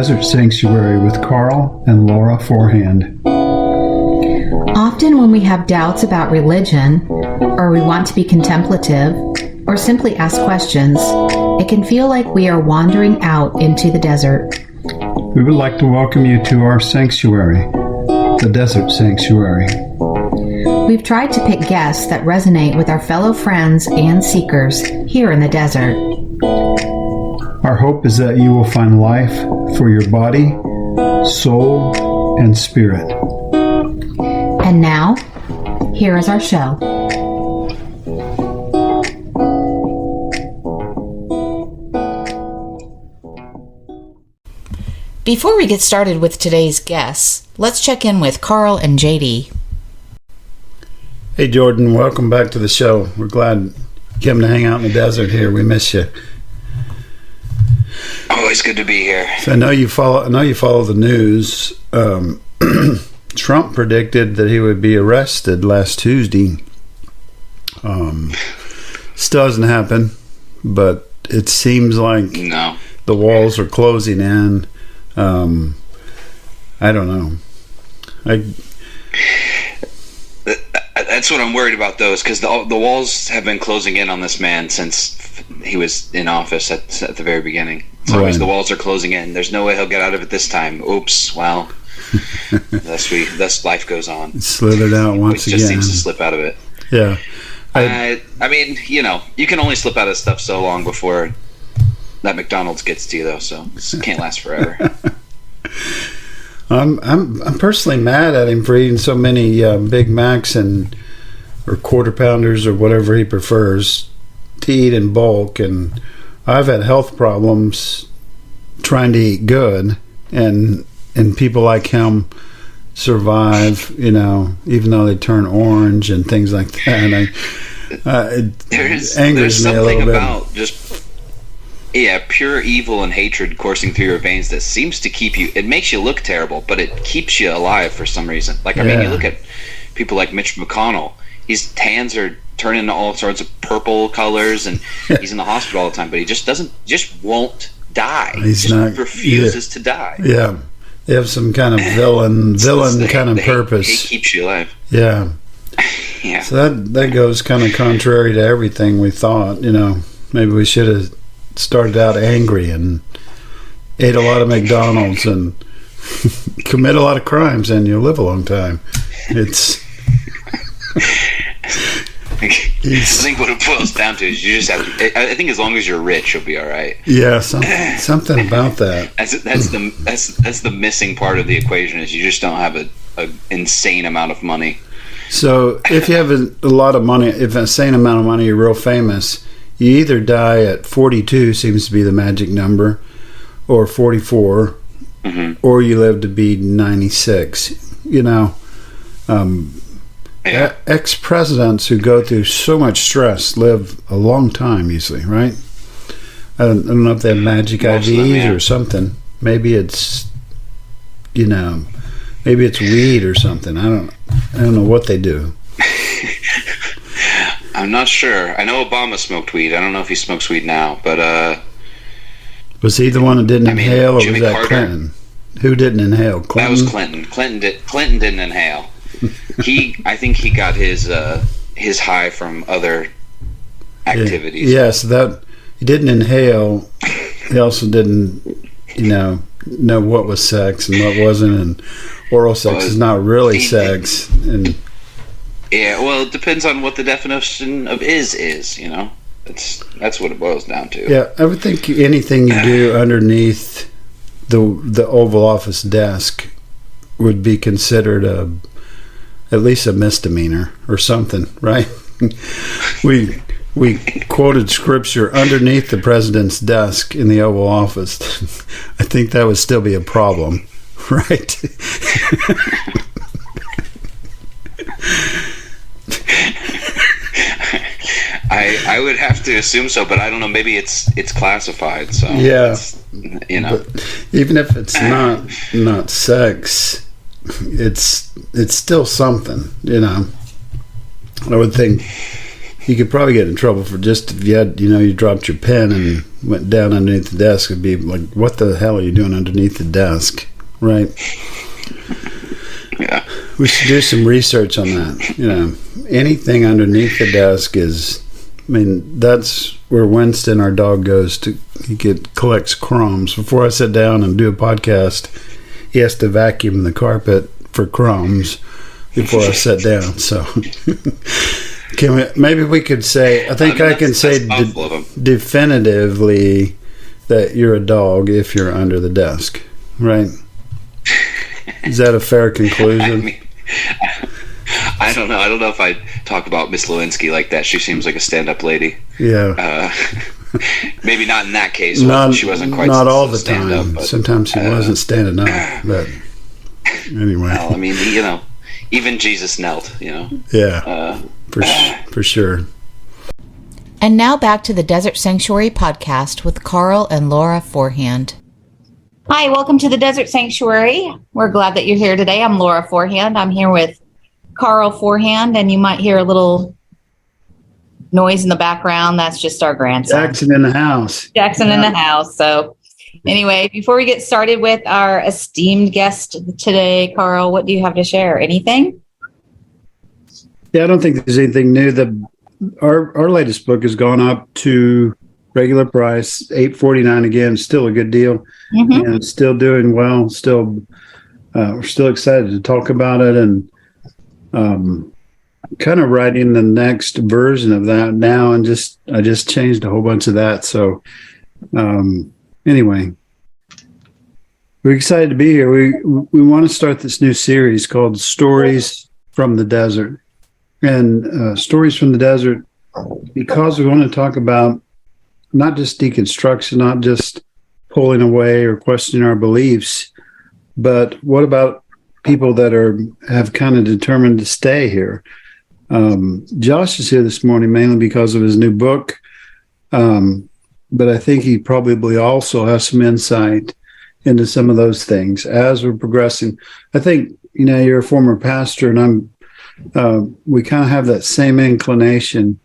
Desert Sanctuary with Karl and Laura Forehand. Often when we have doubts about religion, or we want to be contemplative, or simply ask questions, it can feel like we are wandering out into the desert. We would like to welcome you to our sanctuary, the Desert Sanctuary. We've tried to pick guests that resonate with our fellow friends and seekers here in the desert. Our hope is that you will find life for your body, soul, and spirit. And now, here is our show. Before we get started with today's guests, let's check in with Karl and JD. Hey Jordan, welcome back to the show. We're glad you came to hang out in the desert here. We miss you. Always good to be here. So I know you follow the news. Trump predicted that he would be arrested last Tuesday. Still hasn't happened, but it seems like the walls are closing in. I don't know. That's what I'm worried about, though, is because the walls have been closing in on this man since he was in office at the very beginning. It's always the walls are closing in. There's no way he'll get out of it this time. Oops. Well, thus life goes on. It slithered out once again. Just seems to slip out of it. Yeah. I mean, you can only slip out of stuff so long before that McDonald's gets to you, though. So it can't last forever. I'm personally mad at him for eating so many Big Macs or quarter pounders or whatever he prefers to eat in bulk, and I've had health problems trying to eat good, and people like him survive, even though they turn orange and things like that. It angers me a little bit. There's something about just pure evil and hatred coursing through your veins that seems to keep you. It makes you look terrible, but it keeps you alive for some reason. I mean, you look at people like Mitch McConnell. His hands are turning into all sorts of purple colors, and he's in the hospital all the time. But he just won't die. He refuses to die. Yeah, they have some kind of villain kind of purpose. He keeps you alive. Yeah. Yeah. So that goes kind of contrary to everything we thought. Maybe we should have started out angry and ate a lot of McDonald's and commit a lot of crimes, and you'll live a long time. I think what it boils down to is you just have to, I think as long as you're rich, you'll be all right. Yeah, something about that. That's the missing part of the equation, is you just don't have an insane amount of money. So if you have a lot of money, if an insane amount of money, you're real famous, you either die at 42, seems to be the magic number, or 44, or you live to be 96. Ex-presidents who go through so much stress live a long time usually, right? I don't know if they have magic IVs or something. Maybe it's maybe it's weed or something. I don't know what they do. I'm not sure. I know Obama smoked weed. I don't know if he smokes weed now, but was he the one that didn't inhale, or Jimmy was that Carter? Clinton? Who didn't inhale? Clinton? That was Clinton. Clinton didn't inhale. I think he got his high from other activities. Yes, that he didn't inhale. He also didn't, know what was sex and what wasn't, and oral sex is not really sex. And it depends on what the definition of is. That's what it boils down to. Yeah, I would think anything you do underneath the Oval Office desk would be considered at least a misdemeanor or something, right? We quoted scripture underneath the president's desk in the Oval Office. I think that would still be a problem, right? I would have to assume so, but I don't know. Maybe it's classified. So yeah, But even if it's not sex, it's still something. I would think You could probably get in trouble for just if you had, you dropped your pen and went down underneath the desk. It'd be like, what the hell are you doing underneath the desk? Right? Yeah. We should do some research on that. Anything underneath the desk that's where Winston, our dog, goes to. He collects crumbs. Before I sit down and do a podcast, he has to vacuum the carpet for crumbs before I sit down. So maybe we could say, I can say definitively that you're a dog if you're under the desk, right? Is that a fair conclusion? I don't know. I don't know if I'd talk about Miss Lewinsky like that. She seems like a stand-up lady. Yeah. Maybe not in that case. She wasn't quite. Not all the time. But, sometimes she wasn't standing up. But anyway. Well, even Jesus knelt. Yeah. For sure. And now back to the Desert Sanctuary podcast with Karl and Laura Forehand. Hi, welcome to the Desert Sanctuary. We're glad that you're here today. I'm Laura Forehand. I'm here with Karl Forehand, and you might hear a little noise in the background. That's just our grandson. Jackson in the house. In the house. So anyway, before we get started with our esteemed guest today, Karl, what do you have to share? Anything? Yeah, I don't think there's anything new. Our latest book has gone up to regular price, $8.49 again. Still a good deal, and still doing well. We're still excited to talk about it, and kind of writing the next version of that now. And I just changed a whole bunch of that. So anyway, we're excited to be here. We want to start this new series called Stories from the Desert, and Stories from the Desert, because we want to talk about not just deconstruction, not just pulling away or questioning our beliefs, but what about people that have kind of determined to stay here? Josh is here this morning mainly because of his new book, but I think he probably also has some insight into some of those things as we're progressing. I think, you're a former pastor, and we kind of have that same inclination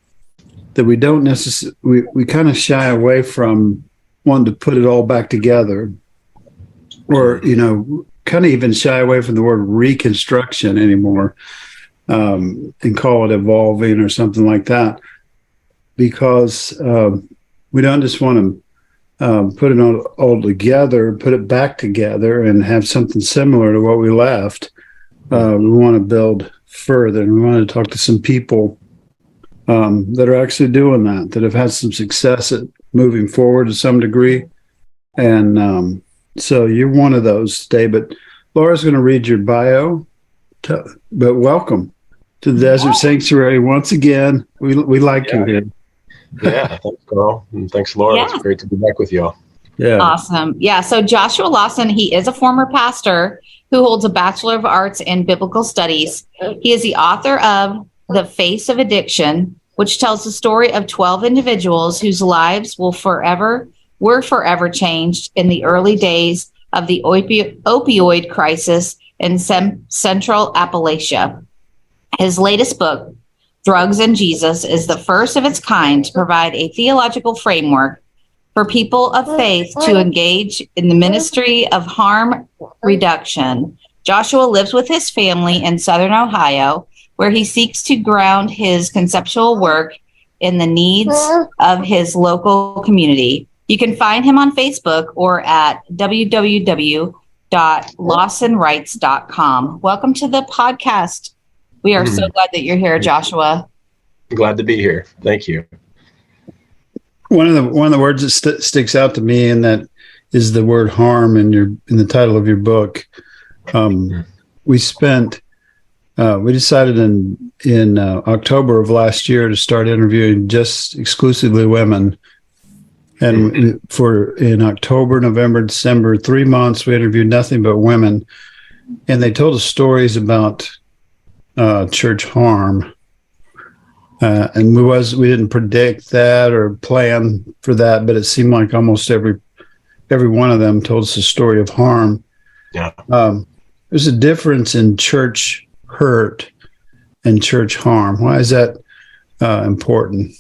that we don't necessarily, we kind of shy away from wanting to put it all back together, or, kind of even shy away from the word reconstruction anymore, and call it evolving or something like that, because we don't just want to put it all together, put it back together and have something similar to what we left. We want to build further, and we want to talk to some people that are actually doing that have had some success at moving forward to some degree. And so you're one of those today, but Laura's going to read your bio. But welcome to the Desert Sanctuary once again. We like you here. Yeah, thanks, Karl. And thanks, Laura. Yeah. It's great to be back with y'all. Yeah. Awesome. Yeah, so Joshua Lawson, he is a former pastor who holds a Bachelor of Arts in Biblical Studies. He is the author of The Face of Addiction, which tells the story of 12 individuals whose lives were forever changed in the early days of the opioid crisis in central Appalachia. His latest book, Drugs and Jesus, is the first of its kind to provide a theological framework for people of faith to engage in the ministry of harm reduction. Joshua lives with his family in Southern Ohio, where he seeks to ground his conceptual work in the needs of his local community. You can find him on Facebook or at www.lawsonwrites.com. Welcome to the podcast. We are so glad that you're here, Joshua. I'm glad to be here. Thank you. One of the words that sticks out to me, and that is the word harm in the title of your book. We decided in October of last year to start interviewing just exclusively women. And in October, November, December, 3 months, we interviewed nothing but women. And they told us stories about church harm. And we didn't predict that or plan for that, but it seemed like almost every one of them told us a story of harm. Yeah. There's a difference in church hurt and church harm. Why is that important?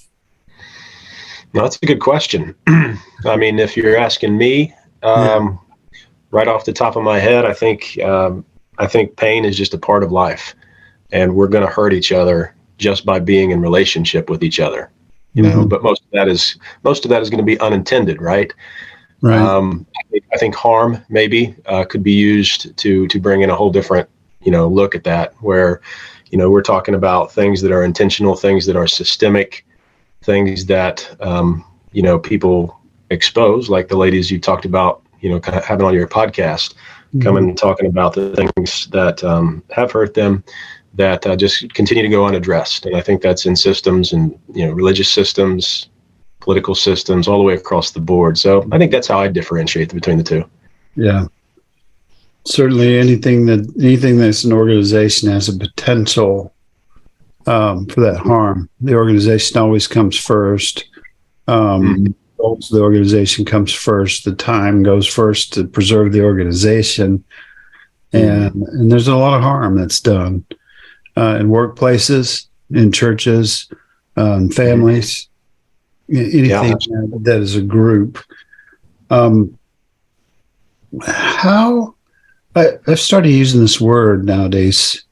No, that's a good question. I mean, if you're asking me, right off the top of my head, I think pain is just a part of life, and we're going to hurt each other just by being in relationship with each other. You know, but most of that is going to be unintended, right? Right. I think harm maybe could be used to bring in a whole different, look at that, where, we're talking about things that are intentional, things that are systemic, things that, people expose, like the ladies you talked about, kind of having on your podcast, coming and talking about the things that have hurt them, that just continue to go unaddressed. And I think that's in systems and, religious systems, political systems, all the way across the board. So I think that's how I differentiate between the two. Yeah. Certainly anything that's an organization has a potential for that harm. The organization always comes first. The goals of the organization comes first. The time goes first to preserve the organization. And there's a lot of harm that's done in workplaces, in churches, families, anything that is a group. How I've started using this word nowadays.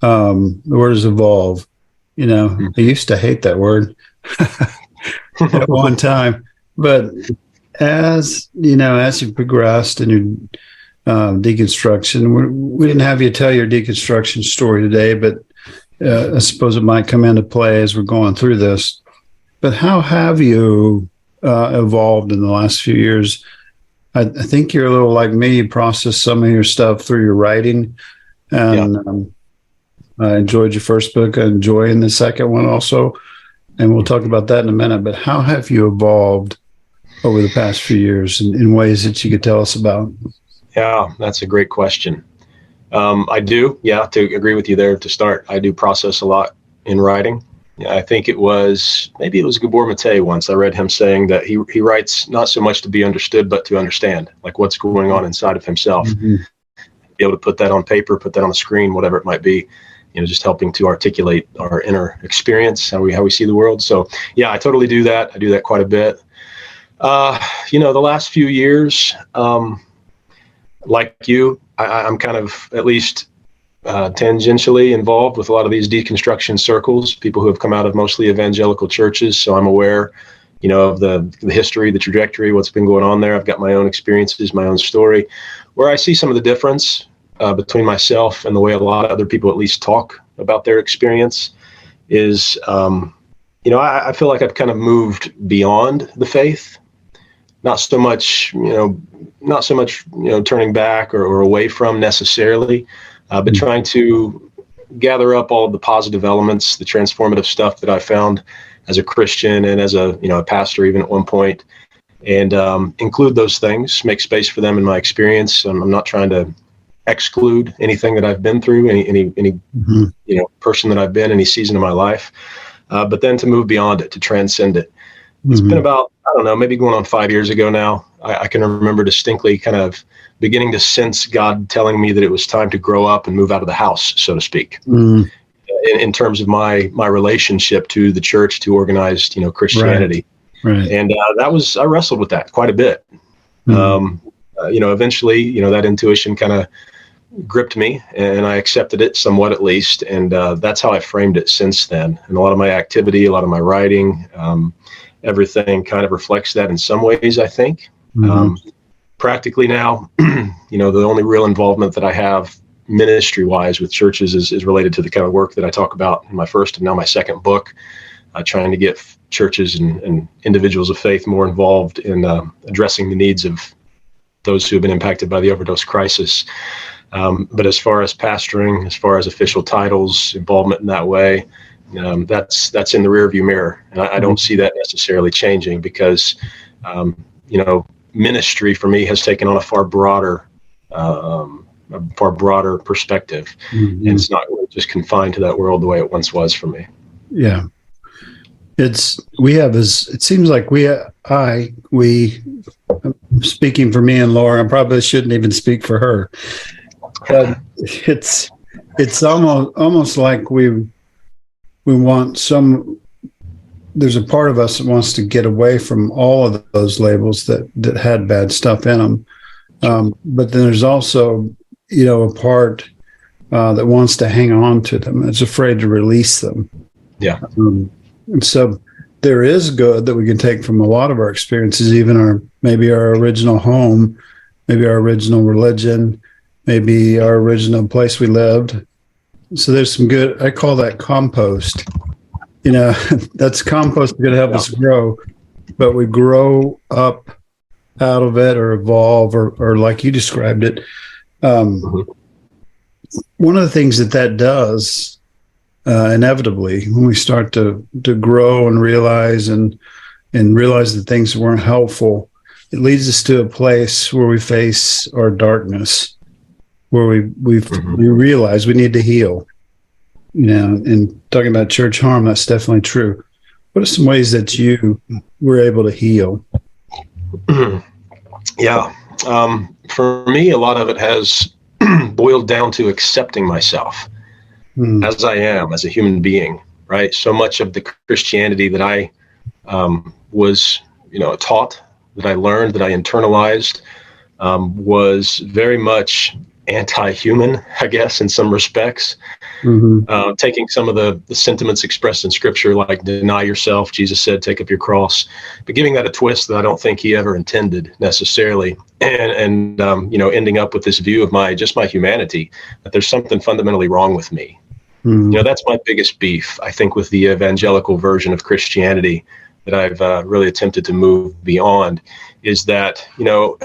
The word is evolve. I used to hate that word at one time, but as you progressed in your deconstruction, we didn't have you tell your deconstruction story today, but I suppose it might come into play as we're going through this. But how have you evolved in the last few years? I think you're a little like me. You process some of your stuff through your writing. And I enjoyed your first book. I'm enjoying the second one also. And we'll talk about that in a minute. But how have you evolved over the past few years in ways that you could tell us about? Yeah, that's a great question. I do. Yeah, to agree with you there to start. I do process a lot in writing. Yeah, I think it was Gabor Mate once. I read him saying that he writes not so much to be understood, but to understand, like what's going on inside of himself. Be able to put that on paper, put that on the screen, whatever it might be, just helping to articulate our inner experience, how we see the world. So yeah, I totally do that. I do that quite a bit. The last few years, like you, I'm kind of at least tangentially involved with a lot of these deconstruction circles, people who have come out of mostly evangelical churches. So I'm aware, of the history, the trajectory, what's been going on there. I've got my own experiences, my own story, where I see some of the difference between myself and the way a lot of other people at least talk about their experience is, I feel like I've kind of moved beyond the faith, not so much turning back or away from necessarily, but trying to gather up all of the positive elements, the transformative stuff that I found as a Christian and as a pastor even at one point, and include those things, make space for them in my experience. I'm not trying to exclude anything that I've been through, any person that I've been, any season of my life, but then to move beyond it, to transcend it. It's been about, I don't know, maybe going on 5 years ago now. I can remember distinctly kind of beginning to sense God telling me that it was time to grow up and move out of the house, so to speak, in terms of my relationship to the church, to organized, Christianity. Right. And I wrestled with that quite a bit. Eventually, that intuition kind of gripped me and I accepted it somewhat at least. And that's how I framed it since then. And a lot of my activity, a lot of my writing, everything kind of reflects that in some ways, I think. Practically now, the only real involvement that I have ministry-wise with churches is related to the kind of work that I talk about in my first and now my second book, trying to get churches and individuals of faith more involved in addressing the needs of those who have been impacted by the overdose crisis. But as far as pastoring, as far as official titles, involvement in that way, that's in the rearview mirror. And I don't see that necessarily changing because, ministry for me has taken on a far broader perspective. And it's not really just confined to that world the way it once was for me. Yeah. It seems like speaking for me and Laura, I probably shouldn't even speak for her. But it's almost like we want some there's a part of us that wants to get away from all of those labels that had bad stuff in them. But then there's also, a part that wants to hang on to them. It's afraid to release them. Yeah. And so there is good that we can take from a lot of our experiences, even maybe our original home, maybe our original religion, maybe our original place we lived. So there's some good, I call that compost. That's compost going to help us grow, but we grow up out of it or evolve or like you described it. One of the things that does inevitably when we start to grow and realize that things weren't helpful, it leads us to a place where we face our darkness, where we realize we need to heal. And talking about church harm, that's definitely true. What are some ways that you were able to heal? Yeah. For me, a lot of it has boiled down to accepting myself as I am, as a human being, right? So much of the Christianity that I was, taught, that I learned, that I internalized, was very much anti-human, I guess, in some respects. Taking some of the sentiments expressed in Scripture, like deny yourself, Jesus said, take up your cross, but giving that a twist that I don't think he ever intended necessarily, and ending up with this view of my humanity, that there's something fundamentally wrong with me. That's my biggest beef, I think, with the evangelical version of Christianity that I've really attempted to move beyond, is that, no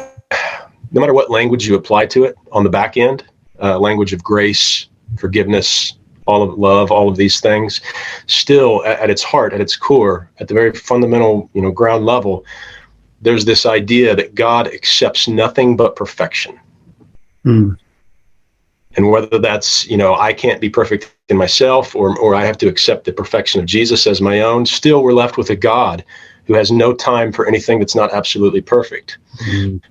matter what language you apply to it on the back end, language of grace, forgiveness, all of love, all of these things, still at its heart, at its core, at the very fundamental, ground level, there's this idea that God accepts nothing but perfection. And whether that's, I can't be perfect in myself or I have to accept the perfection of Jesus as my own, still we're left with a God who has no time for anything that's not absolutely perfect.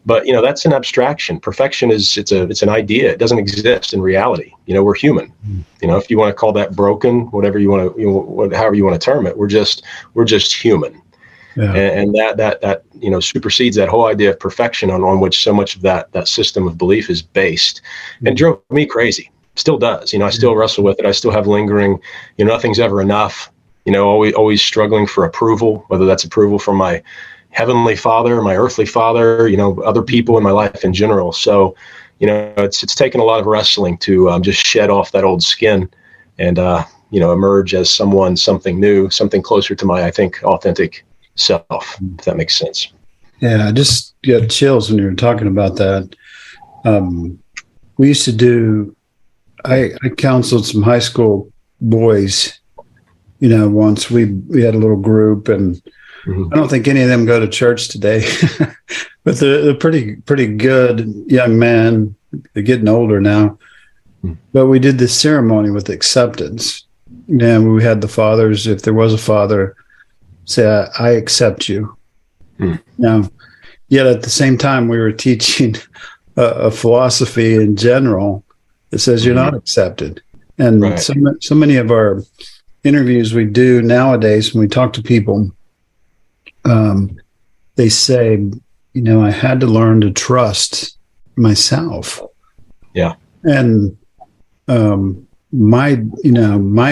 But, that's an abstraction. Perfection it's an idea. It doesn't exist in reality. We're human. If you want to call that broken, whatever you want to, however you want to term it, we're just human. Yeah. And that supersedes that whole idea of perfection on which so much of that system of belief is based, and drove me crazy. Still does. I still wrestle with it. I still have lingering, nothing's ever enough. Always struggling for approval, whether that's approval from my heavenly father, my earthly father, other people in my life in general. So, it's taken a lot of wrestling to just shed off that old skin and, emerge as something new, something closer to my, I think, authentic self, if that makes sense. Yeah, I just got chills when you were talking about that. We used to do, I counseled some high school boys, once we had a little group, and I don't think any of them go to church today, but they're pretty good young men. They're getting older now, but we did this ceremony with acceptance. We had the fathers, if there was a father, say, I accept you. Now, yet at the same time, we were teaching a philosophy in general that says you're not accepted. And right. so many of our interviews we do nowadays, when we talk to people, they say, I had to learn to trust myself. Yeah. And my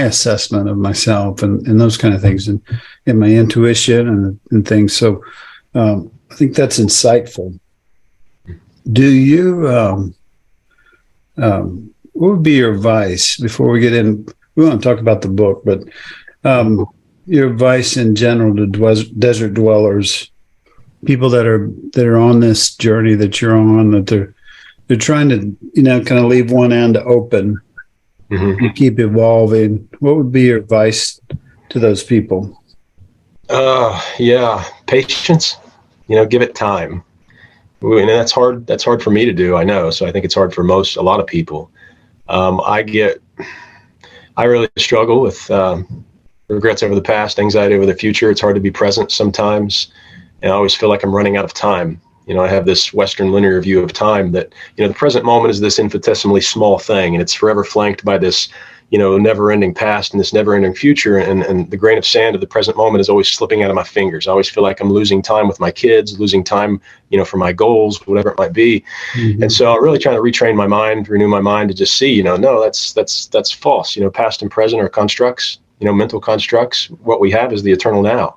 assessment of myself and those kind of things, and my intuition and things. So I think that's insightful. Do you, what would be your advice before we get in? We want to talk about the book, but your advice in general to desert dwellers, people that are on this journey that you're on, that they're trying to, kind of leave one end open. You keep evolving. What would be your advice to those people? Patience. Give it time. And that's hard. That's hard for me to do, I know. So I think it's hard for a lot of people. I really struggle with regrets over the past, anxiety over the future. It's hard to be present sometimes, and I always feel like I'm running out of time. I have this Western linear view of time that, the present moment is this infinitesimally small thing, and it's forever flanked by this, never-ending past and this never-ending future, and the grain of sand of the present moment is always slipping out of my fingers. I always feel like I'm losing time with my kids, losing time, for my goals, whatever it might be. Mm-hmm. And so I'm really trying to retrain my mind, renew my mind to just see, no, that's false. Past and present are constructs, mental constructs. What we have is the eternal now.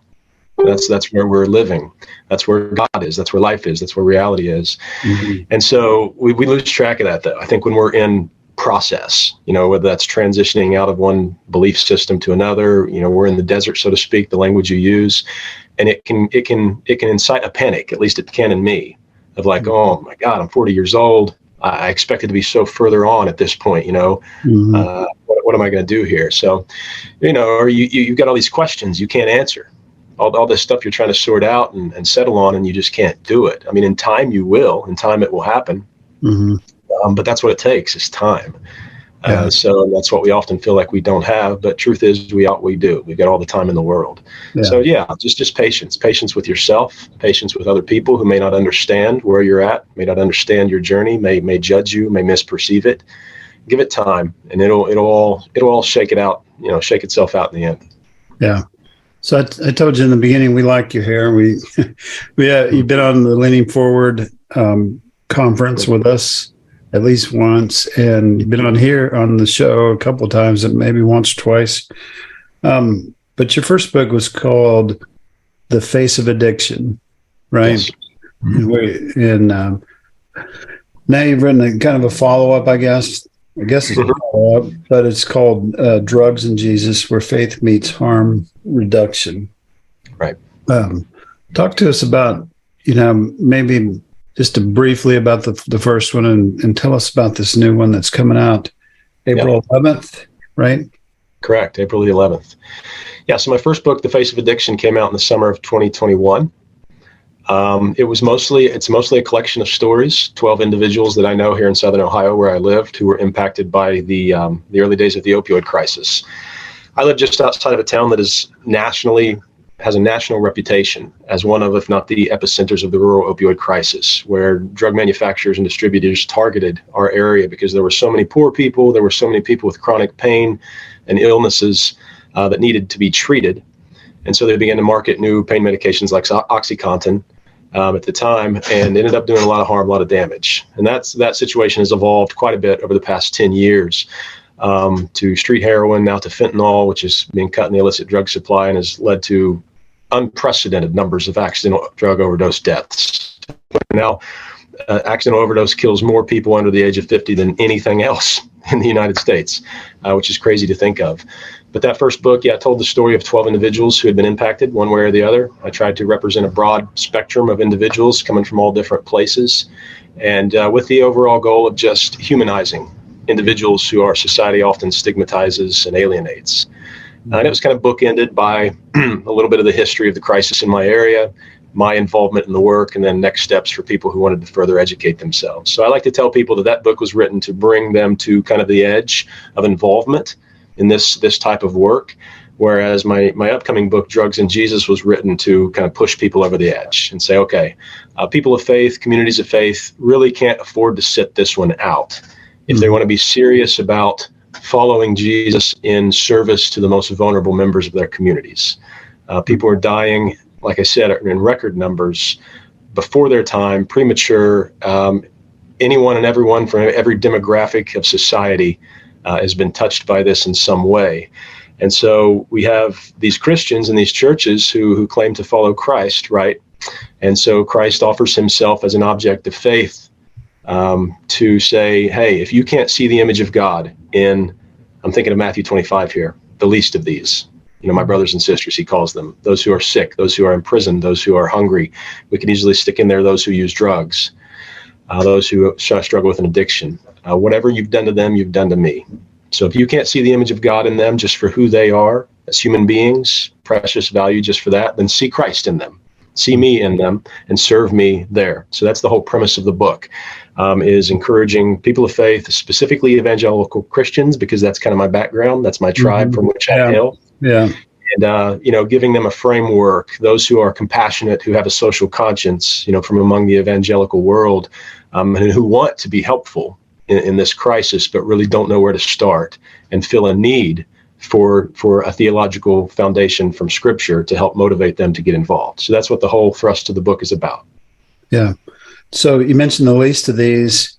That's where we're living. That's where God is. That's where life is. That's where reality is. Mm-hmm. And so we lose track of that, though. I think when we're in process, whether that's transitioning out of one belief system to another, we're in the desert, so to speak, the language you use, and it can incite a panic. At least it can in me, of like, mm-hmm. Oh my God, I'm 40 years old. I expected to be so further on at this point, mm-hmm. What am I going to do here? So, or you've got all these questions you can't answer. All this stuff you're trying to sort out and settle on, and you just can't do it. I mean, in time you will. In time it will happen. Mm-hmm. But that's what it takes, is time. Yeah. So that's what we often feel like we don't have. But truth is, we do. We've got all the time in the world. Yeah. So just patience with yourself, patience with other people who may not understand where you're at, may not understand your journey, may judge you, may misperceive it. Give it time, and it'll all shake shake itself out in the end. Yeah. So I told you in the beginning, we like your hair. You've been on the Leaning Forward conference with us at least once, and you've been on here on the show a couple of times, and maybe once, twice. But your first book was called The Face of Addiction, right? Yes. And now you've written a kind of a follow-up, I guess it's a follow-up, but it's called Drugs and Jesus, Where Faith Meets Harm Reduction. Right. Talk to us about, maybe just briefly about the first one, and tell us about this new one that's coming out April 11th, right? Correct, April the 11th. Yeah, so my first book, The Face of Addiction, came out in the summer of 2021. It's mostly a collection of stories, 12 individuals that I know here in Southern Ohio, where I lived, who were impacted by the early days of the opioid crisis. I live just outside of a town that has a national reputation as one of, if not the epicenters of the rural opioid crisis, where drug manufacturers and distributors targeted our area because there were so many poor people, there were so many people with chronic pain and illnesses that needed to be treated. And so they began to market new pain medications like OxyContin at the time, and ended up doing a lot of harm, a lot of damage. And that situation has evolved quite a bit over the past 10 years to street heroin, now to fentanyl, which is being cut in the illicit drug supply and has led to unprecedented numbers of accidental drug overdose deaths. Now, accidental overdose kills more people under the age of 50 than anything else in the United States, which is crazy to think of. But that first book, I told the story of 12 individuals who had been impacted one way or the other. I tried to represent a broad spectrum of individuals coming from all different places, and with the overall goal of just humanizing individuals who our society often stigmatizes and alienates. And it was kind of bookended by a little bit of the history of the crisis in my area, my involvement in the work, and then next steps for people who wanted to further educate themselves. So I like to tell people that book was written to bring them to kind of the edge of involvement in this type of work, whereas my upcoming book, Drugs and Jesus, was written to kind of push people over the edge and say, okay, people of faith, communities of faith really can't afford to sit this one out. If they want to be serious about following Jesus in service to the most vulnerable members of their communities. People are dying, like I said, in record numbers before their time, premature. Anyone and everyone from every demographic of society has been touched by this in some way. And so we have these Christians in these churches who claim to follow Christ, right? And so Christ offers himself as an object of faith to say, hey, if you can't see the image of God in, I'm thinking of Matthew 25 here, the least of these, my brothers and sisters, he calls them, those who are sick, those who are in prison, those who are hungry. We could easily stick in there those who use drugs, those who struggle with an addiction. Whatever you've done to them, you've done to me. So if you can't see the image of God in them just for who they are as human beings, precious value just for that, then see Christ in them. See me in them and serve me there. So that's the whole premise of the book, is encouraging people of faith, specifically evangelical Christians, because that's kind of my background. That's my tribe from which I hail. Yeah. And, giving them a framework, those who are compassionate, who have a social conscience, from among the evangelical world, and who want to be helpful in this crisis, but really don't know where to start and feel a need for a theological foundation from Scripture to help motivate them to get involved. So that's what the whole thrust of the book is about. Yeah. So you mentioned the least of these.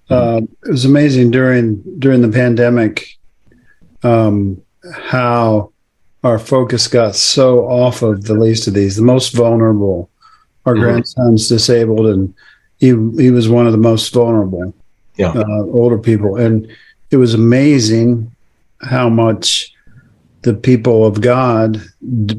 It was amazing during the pandemic how our focus got so off of the least of these, the most vulnerable. Our grandson's disabled, and he was one of the most vulnerable older people. And it was amazing how much the people of God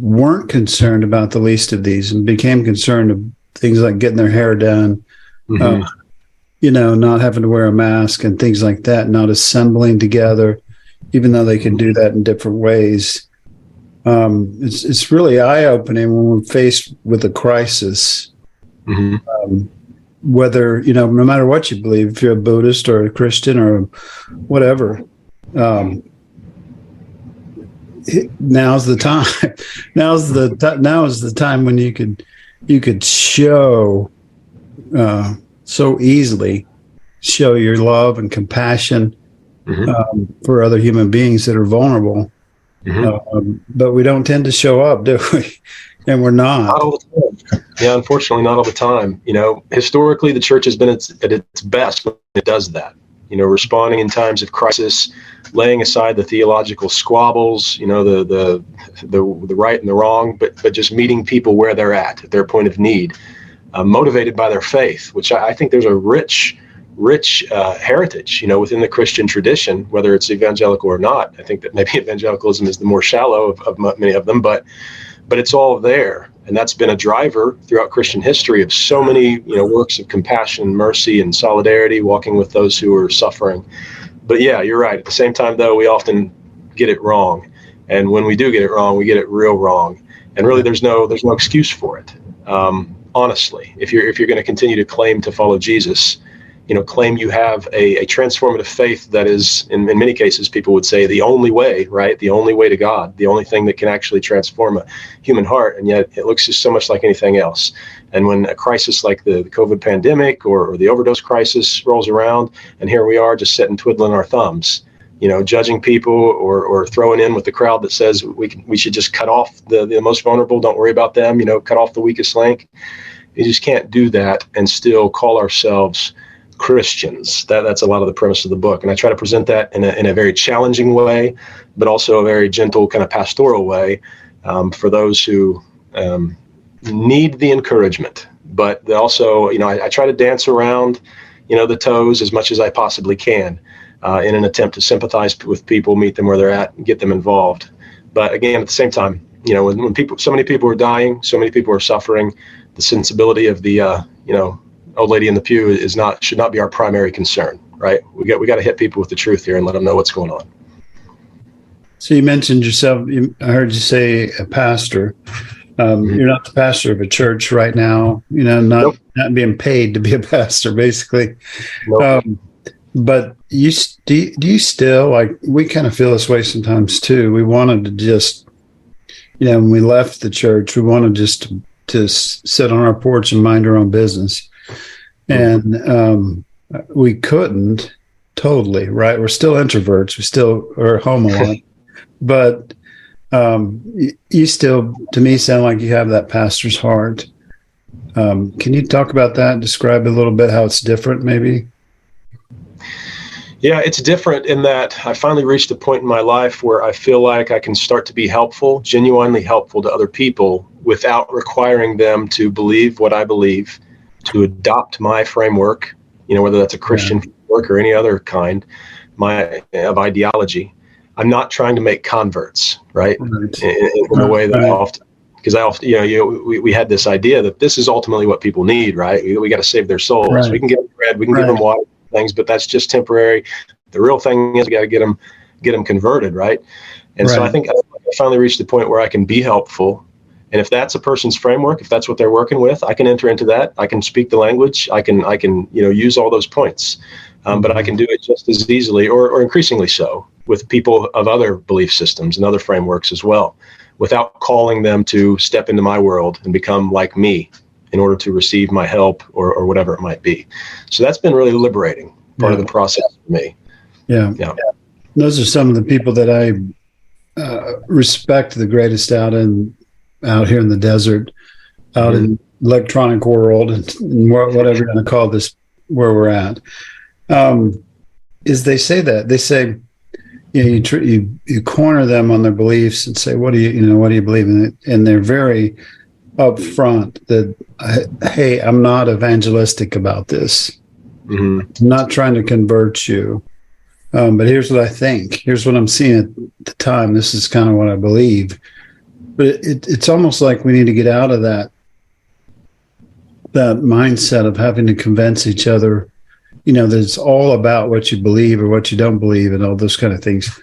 weren't concerned about the least of these and became concerned of things like getting their hair done, not having to wear a mask and things like that, not assembling together, even though they can do that in different ways. It's really eye-opening when we're faced with a crisis, whether, no matter what you believe, if you're a Buddhist or a Christian or whatever, now's the time. Now is the time when you could show so easily show your love and compassion for other human beings that are vulnerable. But we don't tend to show up, do we? And we're not. Not all the time. Yeah, unfortunately, not all the time. Historically, the church has been at its best when it does that. Responding in times of crisis, laying aside the theological squabbles, the right and the wrong, but just meeting people where they're at their point of need, motivated by their faith, which I think there's a rich heritage, within the Christian tradition, whether it's evangelical or not. I think that maybe evangelicalism is the more shallow of many of them, but it's all there. And that's been a driver throughout Christian history of so many, works of compassion, mercy, and solidarity, walking with those who are suffering. But yeah, you're right. At the same time, though, we often get it wrong. And when we do get it wrong, we get it real wrong. And really, there's no excuse for it. Honestly, if you're going to continue to claim to follow Jesus, claim you have a transformative faith that is, in many cases, people would say the only way, right? The only way to God, the only thing that can actually transform a human heart. And yet it looks just so much like anything else. And when a crisis like the COVID pandemic or the overdose crisis rolls around, and here we are just sitting twiddling our thumbs, judging people or throwing in with the crowd that says we should just cut off the most vulnerable, don't worry about them, cut off the weakest link. You just can't do that and still call ourselves Christians. That's a lot of the premise of the book. And I try to present that in a very challenging way, but also a very gentle kind of pastoral way for those who need the encouragement. But also, I try to dance around, the toes as much as I possibly can in an attempt to sympathize with people, meet them where they're at, and get them involved. But again, at the same time, when so many people are dying, so many people are suffering, the sensibility of the, old lady in the pew should not be our primary concern, right? We got to hit people with the truth here and let them know what's going on. So you mentioned yourself. I heard you say a pastor. You're not the pastor of a church right now. Not being paid to be a pastor, basically. Nope. But do you still, like, we kind of feel this way sometimes too. We wanted to just, when we left the church, we wanted just to sit on our porch and mind our own business. And we couldn't totally, right? We're still introverts. We still are home a lot. But you still, to me, sound like you have that pastor's heart. Can you talk about that? Describe a little bit how it's different, maybe? Yeah, it's different in that I finally reached a point in my life where I feel like I can start to be helpful, genuinely helpful to other people without requiring them to believe what I believe, to adopt my framework, whether that's a Christian framework or any other kind of ideology. I'm not trying to make converts, right? In the way that I often, because we had this idea that this is ultimately what people need, right? We got to save their souls. Right. We can give them bread, we can give them water, things, but that's just temporary. The real thing is we got to get them converted, right? And so I think I finally reached the point where I can be helpful. And if that's a person's framework, if that's what they're working with, I can enter into that. I can speak the language. I can use all those points. But I can do it just as easily or increasingly so with people of other belief systems and other frameworks as well, without calling them to step into my world and become like me in order to receive my help or whatever it might be. So that's been really liberating. part of the process for me. Yeah. Yeah. Those are some of the people that I respect the greatest out here in the desert, out in electronic world, and whatever you're going to call this, where we're at. Is they say, you corner them on their beliefs and say, what do you believe in? And they're very upfront that, hey, I'm not evangelistic about this. I'm not trying to convert you. But here's what I think. Here's what I'm seeing at the time. This is kind of what I believe. But it's almost like we need to get out of that mindset of having to convince each other, that it's all about what you believe or what you don't believe and all those kind of things.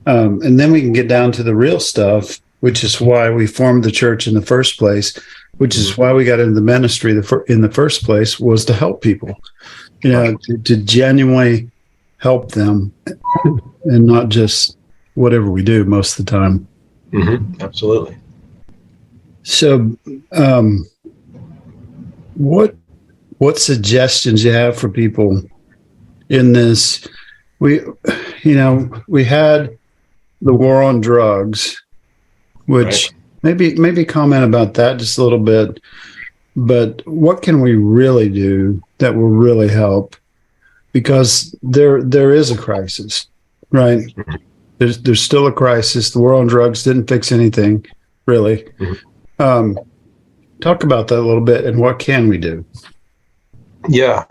And then we can get down to the real stuff, which is why we formed the church in the first place, which is why we got into the ministry in the first place, was to help people, to genuinely help them and not just whatever we do most of the time. Absolutely. So, what suggestions you have for people in this? We had the war on drugs, which maybe comment about that just a little bit. But what can we really do that will really help? Because there is a crisis, right? There's still a crisis. The war on drugs didn't fix anything, really. Talk about that a little bit, and what can we do? Yeah,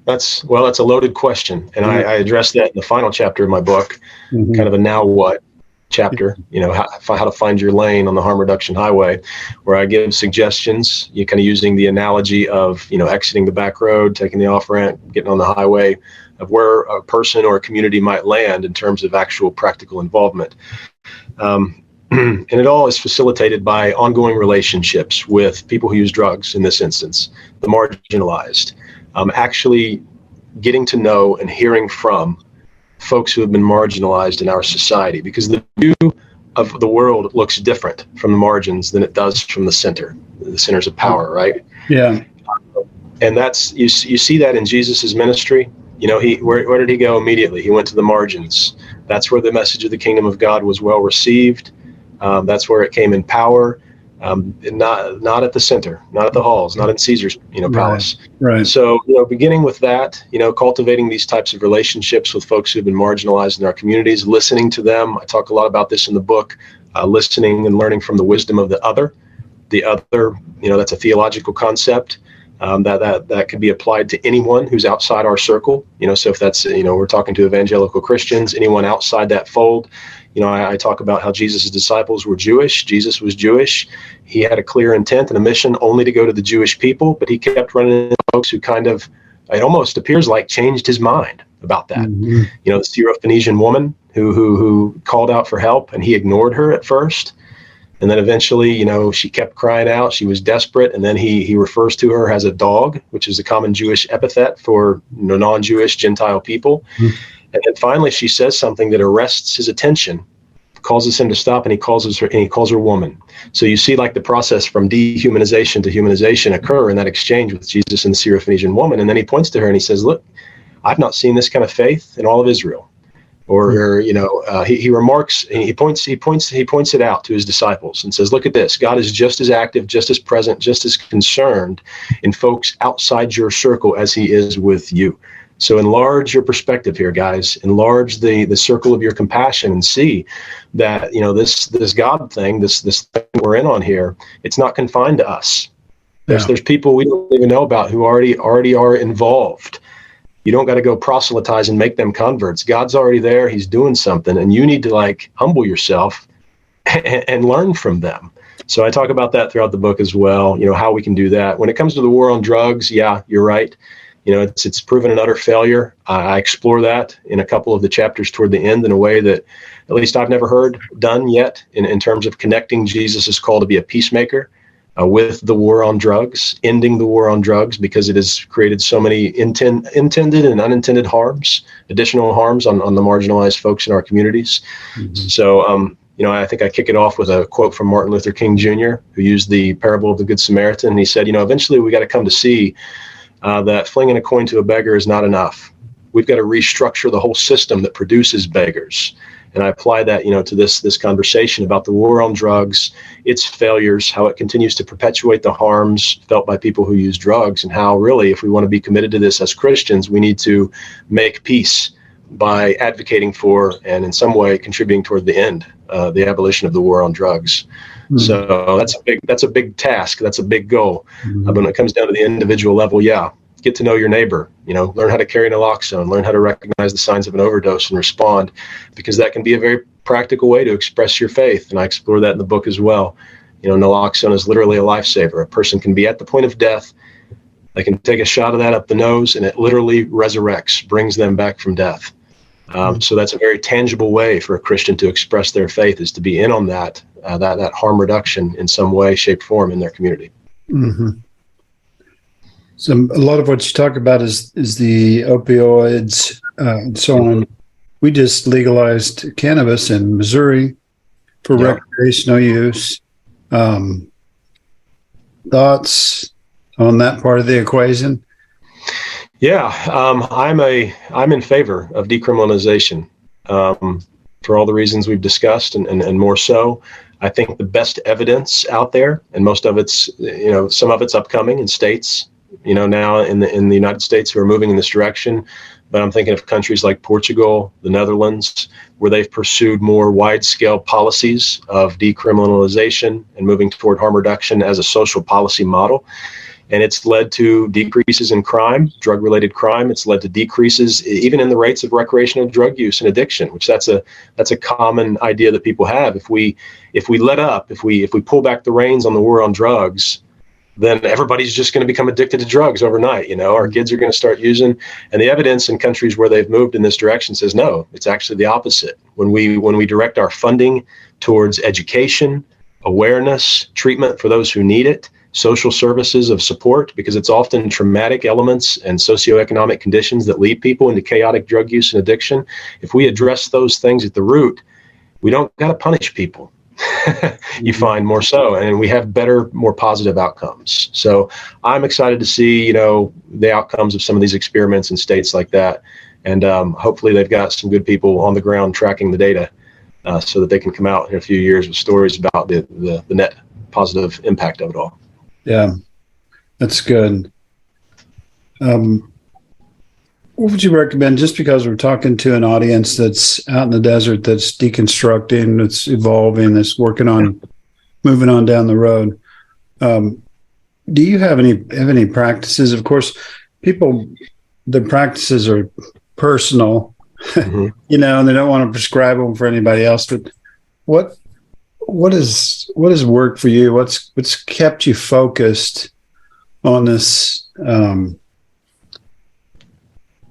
that's a loaded question, and I addressed that in the final chapter of my book, kind of a now what chapter, how to find your lane on the harm reduction highway, where I give suggestions, you kind of using the analogy of, exiting the back road, taking the off ramp, getting on the highway, of where a person or a community might land in terms of actual practical involvement. And it all is facilitated by ongoing relationships with people who use drugs, in this instance, the marginalized, actually getting to know and hearing from folks who have been marginalized in our society, because the view of the world looks different from the margins than it does from the centers of power, right? Yeah. And that's, you see that in Jesus's ministry. Where did he go immediately? He went to the margins. That's where the message of the kingdom of God was well received. That's where it came in power, not at the center, not at the halls, not in Caesar's, palace. Right. So, beginning with that, cultivating these types of relationships with folks who've been marginalized in our communities, listening to them. I talk a lot about this in the book, listening and learning from the wisdom of the other. The other, that's a theological concept. That could be applied to anyone who's outside our circle. So if that's, we're talking to evangelical Christians, anyone outside that fold. I talk about how Jesus' disciples were Jewish. Jesus was Jewish. He had a clear intent and a mission only to go to the Jewish people, but he kept running into folks who kind of, it almost appears like, changed his mind about that. The Syrophoenician woman who called out for help, and he ignored her at first. And then eventually, she kept crying out. She was desperate. And then he refers to her as a dog, which is a common Jewish epithet for non-Jewish Gentile people. And then finally, she says something that arrests his attention, causes him to stop, and he calls her woman. So you see like the process from dehumanization to humanization occur in that exchange with Jesus and the Syrophoenician woman. And then he points to her and he says, look, I've not seen this kind of faith in all of Israel. Or he remarks, and he points it out to his disciples and says, look at this. God is just as active, just as present, just as concerned in folks outside your circle as he is with you. So enlarge your perspective here, guys. Enlarge the circle of your compassion and see that, this God thing, this thing we're in on here, it's not confined to us. There's people we don't even know about who already are involved. You don't got to go proselytize and make them converts. God's already there. He's doing something, and you need to humble yourself and learn from them. So I talk about that throughout the book as well, how we can do that. When it comes to the war on drugs, yeah, you're right. It's proven an utter failure. I explore that in a couple of the chapters toward the end in a way that at least I've never heard done yet in terms of connecting Jesus' call to be a peacemaker with the war on drugs, ending the war on drugs, because it has created so many intended and unintended harms, additional harms on the marginalized folks in our communities. So, I think I kick it off with a quote from Martin Luther King Jr., who used the parable of the Good Samaritan. And he said, eventually we got to come to see that flinging a coin to a beggar is not enough. we've got to restructure the whole system that produces beggars. And I apply that, to this conversation about the war on drugs, its failures, how it continues to perpetuate the harms felt by people who use drugs, and how really, if we want to be committed to this as Christians, we need to make peace by advocating for and in some way contributing toward the end, the abolition of the war on drugs. Mm-hmm. So that's a big task. That's a big goal. Mm-hmm. But when it comes down to the individual level, get to know your neighbor, learn how to carry naloxone, learn how to recognize the signs of an overdose and respond, because that can be a very practical way to express your faith. And I explore that in the book as well. Naloxone is literally a lifesaver. A person can be at the point of death. They can take a shot of that up the nose, and it literally resurrects, brings them back from death. So that's a very tangible way for a Christian to express their faith, is to be in on that harm reduction in some way, shape, form in their community. Mm-hmm. So a lot of what you talk about is the opioids and so on. We just legalized cannabis in Missouri for recreational use. Thoughts on that part of the equation? Yeah, I'm in favor of decriminalization for all the reasons we've discussed, and more so. I think the best evidence out there, and most of it's, some of it's upcoming in states, now in the United States, who are moving in this direction. But I'm thinking of countries like Portugal, the Netherlands, where they've pursued more wide-scale policies of decriminalization and moving toward harm reduction as a social policy model. And it's led to decreases in crime, drug-related crime. It's led to decreases even in the rates of recreational drug use and addiction, which that's a common idea that people have. If we let up, if we pull back the reins on the war on drugs, then everybody's just going to become addicted to drugs overnight. Our kids are going to start using, and the evidence in countries where they've moved in this direction says no, it's actually the opposite. When we direct our funding towards education, awareness, treatment for those who need it, social services of support, because it's often traumatic elements and socioeconomic conditions that lead people into chaotic drug use and addiction. If we address those things at the root, we don't got to punish people. You find more so, and we have better, more positive outcomes. So I'm excited to see, the outcomes of some of these experiments in states like that. And hopefully they've got some good people on the ground tracking the data so that they can come out in a few years with stories about the net positive impact of it all. Yeah, that's good. What would you recommend, just because we're talking to an audience that's out in the desert, that's deconstructing, that's evolving, that's working on moving on down the road? Do you have any practices? Of course, the practices are personal, mm-hmm. And they don't want to prescribe them for anybody else. But what has worked for you? What's kept you focused on this?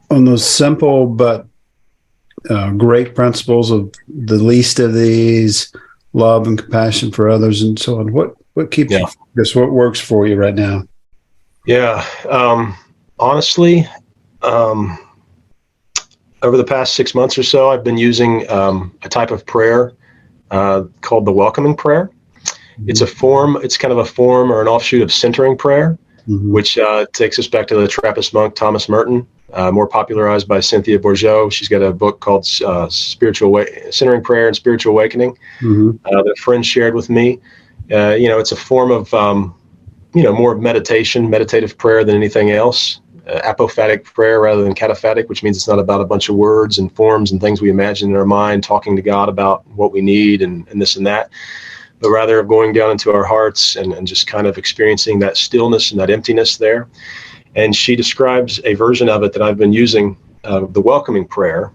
On those simple but great principles of the least of these, love and compassion for others, and so on. What keeps you focused? What works for you right now? Yeah, honestly, over the past 6 months or so, I've been using a type of prayer called the welcoming prayer. Mm-hmm. It's kind of a form or an offshoot of centering prayer, mm-hmm. which takes us back to the Trappist monk Thomas Merton. More popularized by Cynthia Bourgeault. She's got a book called Centering Prayer and Spiritual Awakening, mm-hmm. That a friend shared with me. It's a form of, more meditative prayer than anything else. Apophatic prayer rather than cataphatic, which means it's not about a bunch of words and forms and things we imagine in our mind, talking to God about what we need and this and that, but rather of going down into our hearts and just kind of experiencing that stillness and that emptiness there. And she describes a version of it that I've been using, the welcoming prayer,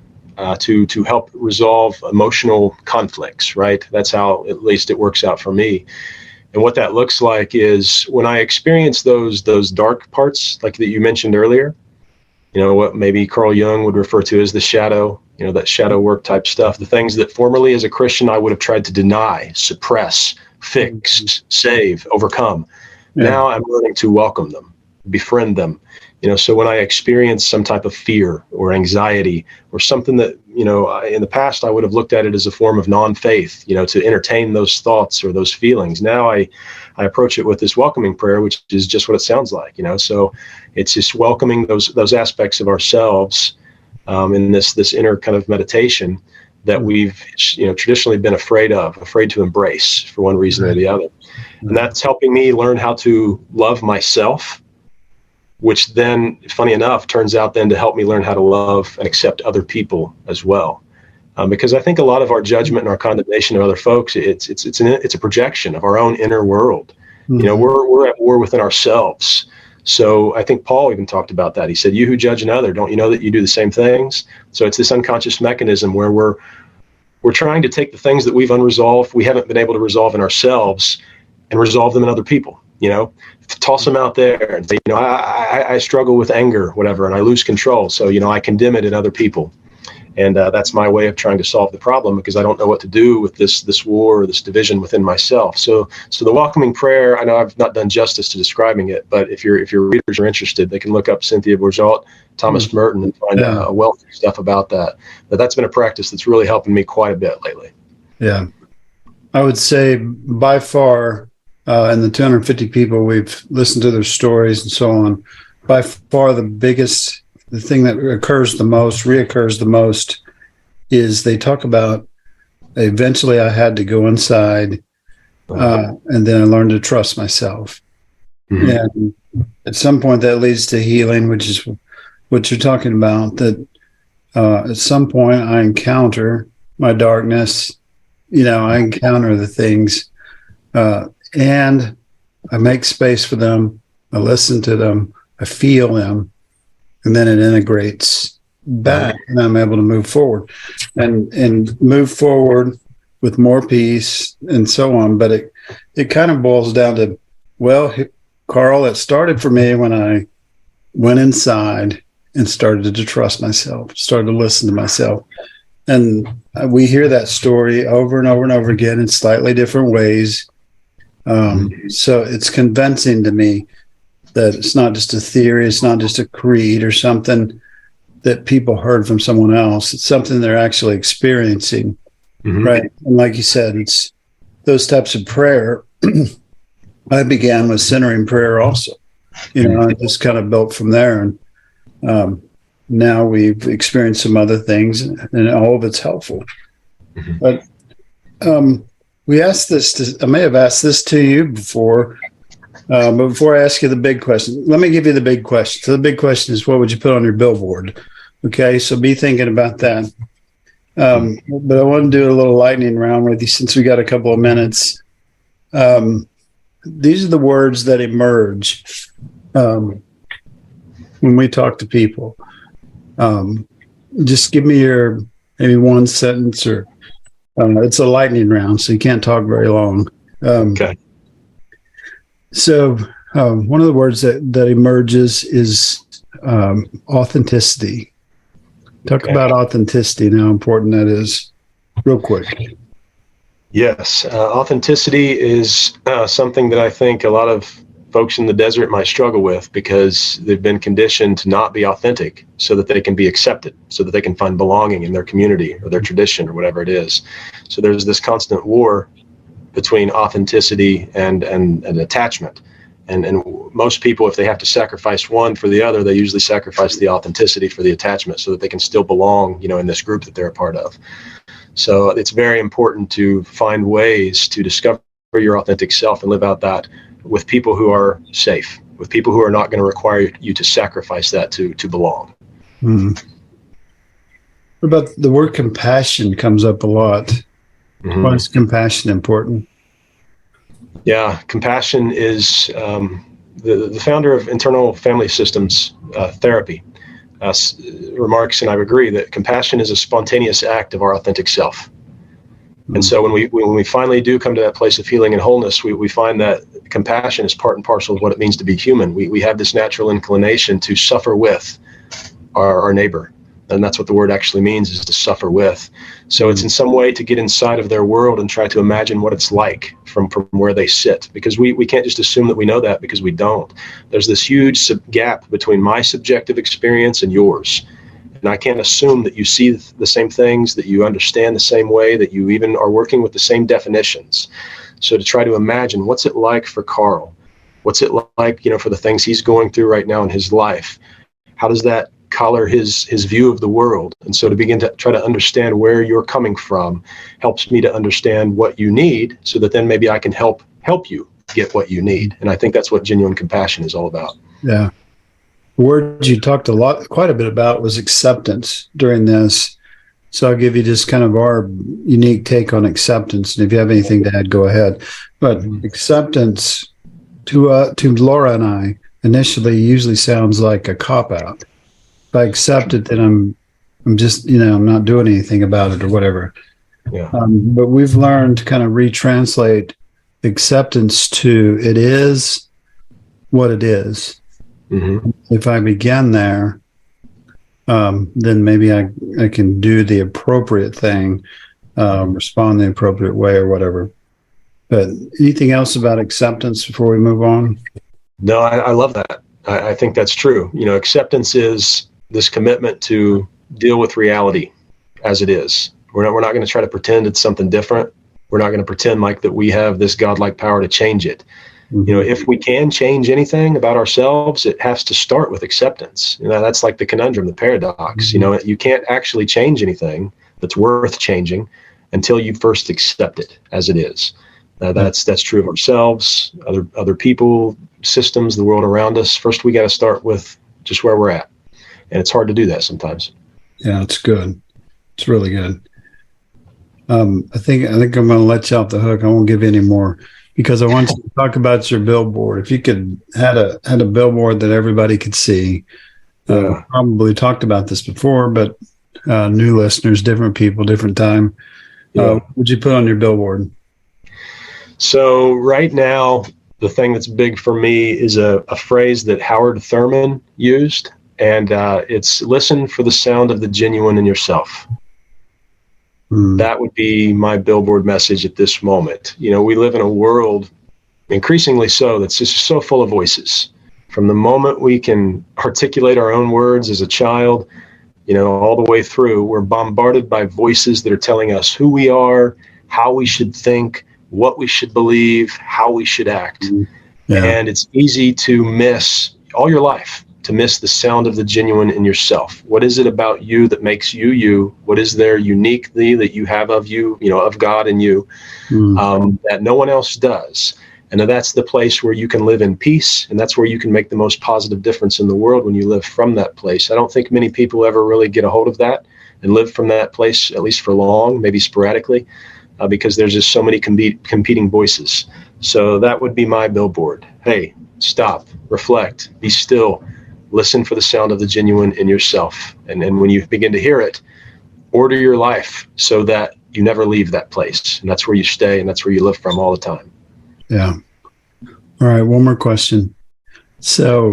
to help resolve emotional conflicts, right? That's how at least it works out for me. And what that looks like is when I experience those dark parts, like that you mentioned earlier, what maybe Carl Jung would refer to as the shadow, that shadow work type stuff, the things that formerly as a Christian I would have tried to deny, suppress, fix, save, overcome. Yeah. Now I'm learning to welcome them, befriend them. So when I experience some type of fear or anxiety or something that, in the past I would have looked at it as a form of non-faith, to entertain those thoughts or those feelings. Now I approach it with this welcoming prayer, which is just what it sounds like, so it's just welcoming those aspects of ourselves in this inner kind of meditation that we've traditionally been afraid to embrace for one reason or the other. And that's helping me learn how to love myself, which then, funny enough, turns out then to help me learn how to love and accept other people as well. Because I think a lot of our judgment and our condemnation of other folks, it's a projection of our own inner world. Mm-hmm. We're at war within ourselves. So I think Paul even talked about that. He said, "You who judge another, don't you know that you do the same things?" So it's this unconscious mechanism where we're trying to take the things that we haven't been able to resolve in ourselves, and resolve them in other people. Toss them out there and say, I struggle with anger, whatever, and I lose control. So I condemn it in other people. And that's my way of trying to solve the problem, because I don't know what to do with this war or this division within myself. So the welcoming prayer, I know I've not done justice to describing it, but if your readers are interested, they can look up Cynthia Bourgeault, Thomas Merton, and find a wealth of stuff about that. But that's been a practice that's really helping me quite a bit lately. Yeah. I would say by far, and the 250 people we've listened to their stories and so on, by far the thing that reoccurs the most is they talk about, eventually I had to go inside, and then I learned to trust myself. Mm-hmm. And at some point that leads to healing, which is what you're talking about, that at some point I encounter my darkness, I encounter the things, and I make space for them. I listen to them. I feel them. And then it integrates back, and I'm able to move forward and move forward with more peace and so on. But it kind of boils down to, Karl, it started for me when I went inside and started to trust myself, started to listen to myself. And we hear that story over and over and over again in slightly different ways. So it's convincing to me that it's not just a theory, it's not just a creed or something that people heard from someone else. It's something they're actually experiencing, right? And like you said, it's those types of prayer. I began with centering prayer also. I just kind of built from there. And now we've experienced some other things, and all of it's helpful. But we asked this I may have asked this to you before, but before I ask you the big question, let me give you the big question. So the big question is, what would you put on your billboard? Okay, so be thinking about that. But I want to do a little lightning round with you since we got a couple of minutes. These are the words that emerge when we talk to people. Just give me your maybe one sentence, or it's a lightning round, so you can't talk very long. Okay. So one of the words that emerges is authenticity. Talk about authenticity and how important that is, real quick. Yes, authenticity is something that I think a lot of folks in the desert might struggle with, because they've been conditioned to not be authentic so that they can be accepted, so that they can find belonging in their community or their tradition or whatever it is. So there's this constant war between authenticity and attachment. And most people, if they have to sacrifice one for the other, they usually sacrifice the authenticity for the attachment so that they can still belong, in this group that they're a part of. So it's very important to find ways to discover your authentic self and live out that with people who are safe, with people who are not going to require you to sacrifice that to belong. Mm-hmm. What about the word compassion? Comes up a lot. Mm-hmm. Why is compassion important? Yeah, compassion is the founder of internal family systems therapy remarks, and I agree, that compassion is a spontaneous act of our authentic self. And so when we finally do come to that place of healing and wholeness, we find that compassion is part and parcel of what it means to be human. We have this natural inclination to suffer with our neighbor. And that's what the word actually means, is to suffer with. So it's in some way to get inside of their world and try to imagine what it's like from where they sit. Because we can't just assume that we know that, because we don't. There's this huge gap between my subjective experience and yours. And I can't assume that you see the same things, that you understand the same way, that you even are working with the same definitions. So to try to imagine, what's it like for Karl? What's it like, for the things he's going through right now in his life? How does that color his view of the world. And so to begin to try to understand where you're coming from helps me to understand what you need, so that then maybe I can help you get what you need. And I think that's what genuine compassion is all about. Yeah. The word you talked quite a bit about was acceptance during this. So I'll give you just kind of our unique take on acceptance. And if you have anything to add, go ahead. But acceptance to Laura and I initially usually sounds like a cop-out. If I accept it, then I'm just, I'm not doing anything about it or whatever. Yeah. But we've learned to kind of retranslate acceptance to it is what it is. Mm-hmm. If I begin there, then maybe I can do the appropriate thing, respond the appropriate way or whatever. But anything else about acceptance before we move on? No, I love that. I think that's true. Acceptance is this commitment to deal with reality as it is. We're not going to try to pretend it's something different. We're not going to pretend like that we have this godlike power to change it. Mm-hmm. If we can change anything about ourselves, it has to start with acceptance. That's like the conundrum, the paradox. Mm-hmm. You can't actually change anything that's worth changing until you first accept it as it is. That's true of ourselves, other people, systems, the world around us. First, we got to start with just where we're at, and it's hard to do that sometimes. Yeah, it's good. It's really good. I think I'm going to let you off the hook. I won't give you any more because I want you to talk about your billboard. If you could had a billboard that everybody could see. Probably talked about this before, but new listeners, different people, different time. What would you put on your billboard? So right now, the thing that's big for me is a phrase that Howard Thurman used, and it's listen for the sound of the genuine in yourself. That would be my billboard message at this moment. We live in a world, increasingly so, that's just so full of voices. From the moment we can articulate our own words as a child, all the way through, we're bombarded by voices that are telling us who we are, how we should think, what we should believe, how we should act. Yeah. And it's easy to miss all your life, to miss the sound of the genuine in yourself. What is it about you that makes you you? What is there uniquely that you have of you, of God in you, that no one else does? And that's the place where you can live in peace, and that's where you can make the most positive difference in the world when you live from that place. I don't think many people ever really get a hold of that and live from that place, at least for long, maybe sporadically, because there's just so many competing voices. So that would be my billboard. Hey, stop, reflect, be still, listen for the sound of the genuine in yourself. And when you begin to hear it, order your life so that you never leave that place. And that's where you stay, and that's where you live from all the time. Yeah. All right. One more question. So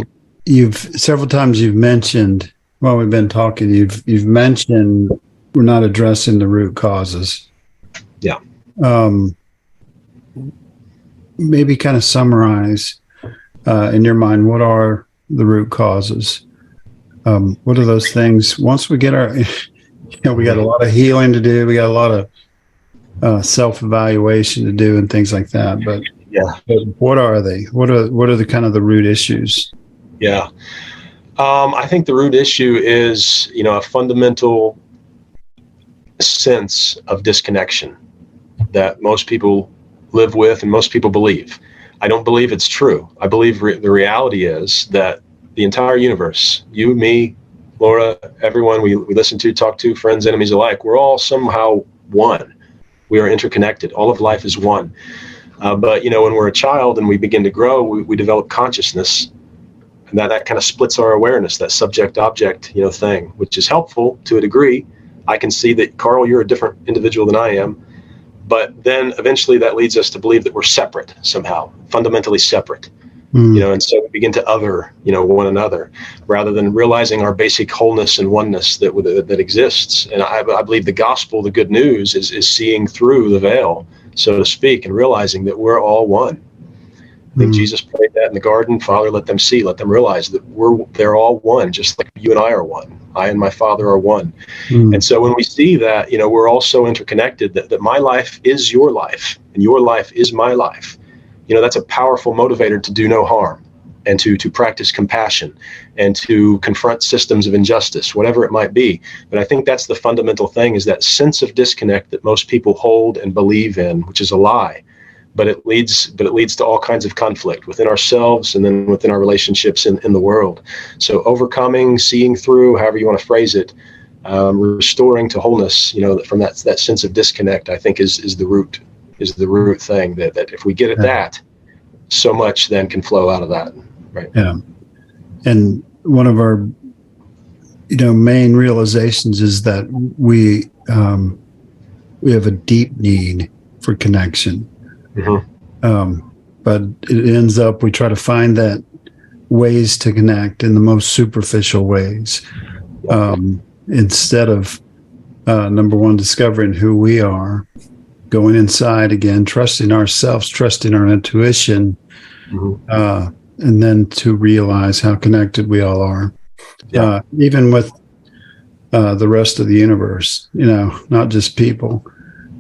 several times you've mentioned, while we've been talking, you've mentioned we're not addressing the root causes. Yeah. Maybe kind of summarize in your mind, what are the root causes? What are those things? Once we get we got a lot of healing to do. We got a lot of self-evaluation to do and things like that. But what are they? What are the kind of the root issues? Yeah. I think the root issue is, a fundamental sense of disconnection that most people live with and most people believe. I don't believe it's true. I believe the reality is that the entire universe, you, me, Laura, everyone we listen to, talk to, friends, enemies alike, we're all somehow one. We are interconnected. All of life is one. But, when we're a child and we begin to grow, we develop consciousness. And that kind of splits our awareness, that subject-object, thing, which is helpful to a degree. I can see that, Karl, you're a different individual than I am. But then eventually that leads us to believe that we're separate somehow, fundamentally separate. And so we begin to other, one another, rather than realizing our basic wholeness and oneness that exists. And I believe the gospel, the good news, is seeing through the veil, so to speak, and realizing that we're all one. I think Jesus prayed that in the garden. Father, let them see, let them realize that they're all one, just like you and I are one. I and my Father are one. And so when we see that, we're all so interconnected that my life is your life and your life is my life. That's a powerful motivator to do no harm. and to practice compassion and to confront systems of injustice, whatever it might be. But I think that's the fundamental thing, is that sense of disconnect that most people hold and believe in, which is a lie. But it leads to all kinds of conflict within ourselves and then within our relationships in the world. So overcoming, seeing through, however you want to phrase it, restoring to wholeness, from that sense of disconnect, I think is the root thing, that if we get at that, so much then can flow out of that. Right. Yeah. And one of our, main realizations is that we have a deep need for connection. Mm-hmm. But it ends up, we try to find that ways to connect in the most superficial ways. Instead of, number one, discovering who we are, going inside again, trusting ourselves, trusting our intuition, mm-hmm. And then to realize how connected we all are, even with the rest of the universe, not just people,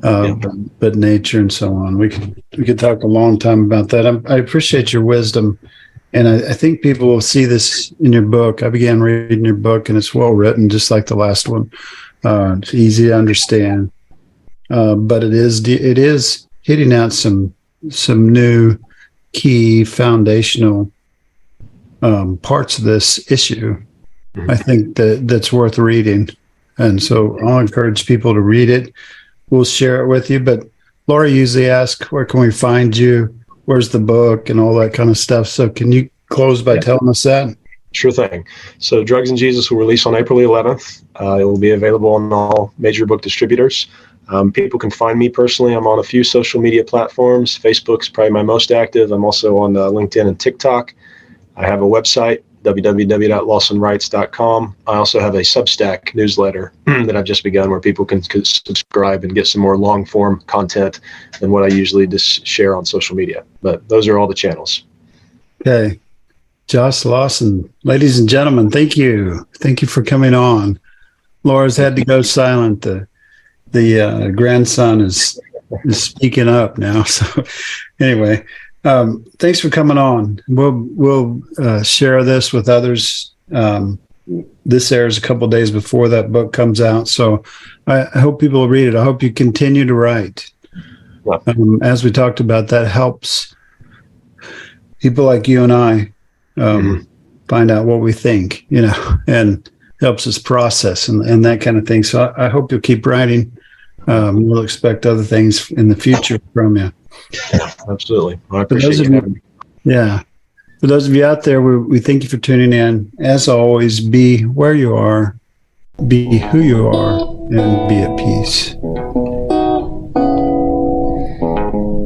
but nature and so on. We could talk a long time about that. I appreciate your wisdom, and I think people will see this in your book. I began reading your book, and it's well written, just like the last one. It's easy to understand, but it is hitting out some new key foundational parts of this issue. Mm-hmm. I think that's worth reading, and so I'll encourage people to read it. We'll share it with you, but Laura usually asks, where can we find you? Where's the book and all that kind of stuff? So can you close by telling us that? Sure thing. So Drugs and Jesus will release on April 11th. It will be available on all major book distributors. People can find me personally. I'm on a few social media platforms. Facebook's probably my most active. I'm also on LinkedIn and TikTok. I have a website, www.lawsonwrites.com. I also have a Substack newsletter that I've just begun, where people can subscribe and get some more long-form content than what I usually just share on social media. But those are all the channels. Okay. Josh Lawson, ladies and gentlemen, thank you. Thank you for coming on. Laura's had to go silent. The grandson is speaking up now. So anyway, thanks for coming on. We'll share this with others. This airs a couple of days before that book comes out. So I hope people will read it. I hope you continue to write. As we talked about, that helps people like you and I find out what we think, and helps us process and that kind of thing. So I hope you'll keep writing. We'll expect other things in the future from you. Yeah, absolutely. Well, I appreciate you. For those of you out there, we thank you for tuning in. As always, be where you are, be who you are, and be at peace.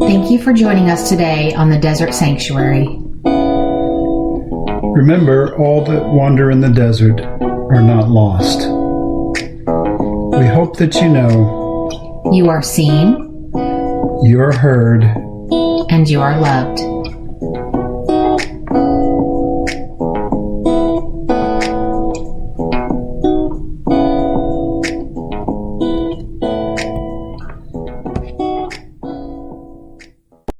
Thank you for joining us today on the Desert Sanctuary. Remember, all that wander in the desert are not lost. We hope that you know you are seen, you are heard, and you are loved.